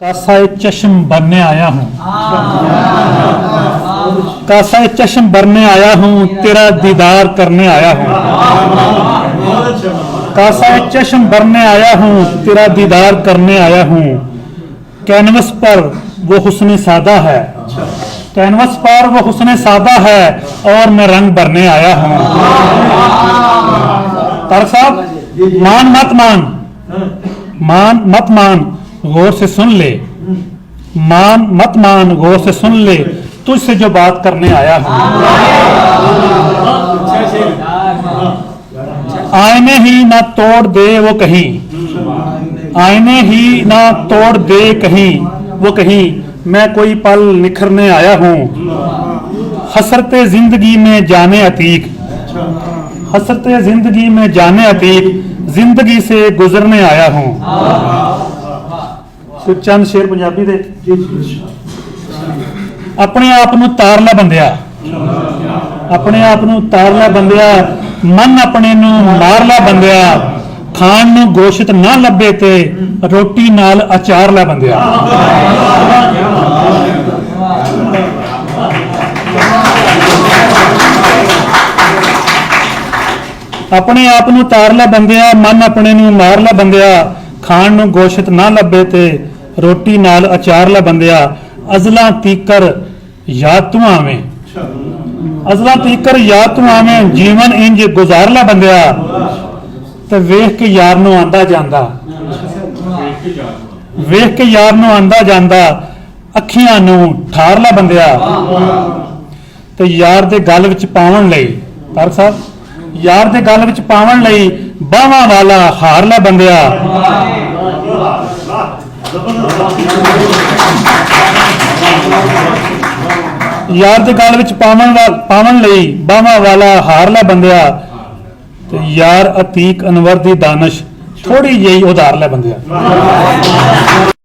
कासाए चश्म भरने आया हूँ, कासाए चश्म भरने आया हूँ, तेरा दीदार करने आया हूँ। कासाए चश्म भरने आया हूँ, तेरा दीदार करने आया हूँ। कैनवस पर वो हुस्न सादा है, कैनवस पर वो हुस्न सादा है, और मैं रंग भरने आया हूँ। तारक साहब, मान मत मान, मान मत मान, गौर से सुन ले, मान मत मान, गौर से सुन ले, तुझसे जो बात करने आया हूं। आईने ही ना तोड़ दे वो कहीं, आईने ही ना तोड़ दे कहीं वो कहीं, मैं कोई पल निखरने आया हूं। हसरते जिंदगी में जाने अतीक, हसरते जिंदगी में जाने अतीक, जिंदगी से गुजरने आया हूं। चंद शेर पंजाबी दे। अपने आप नूं तार लै बंदिया, अपने आप नूं तार लै बंदिया, मन अपने नूं मार लै बंदिया, खाण नूं गोश्त ना लभे ते रोटी नाल अचार लै बंदिया। अपने आप नूं तार लै बंदिया, मन अपने नूं मार लै बंदिया, खाण नूं गोश्त ना लभे ते रोटी नाल अचार लै बंदिया। अजला तीकर याद तू आवें, अजला तीकर याद तू आवें, जीवन इंज गुजार लै बंदिया, ते वेख के यार नूं आंदा जांदा, वेख के यार नूं आंदा जांदा, अखियां नूं ठार लै बंदिया। ते यार दे गल विच पावन लई, तारक साहब, यार दे गल विच पावन लई बाहां वाला हार लै बंदिया। यार दे गल विच पावन लई बाहां वाला हार लै बंदिया, ते यार अतीक अनवर दी दानिश थोड़ी जही उधार लै बंदिया।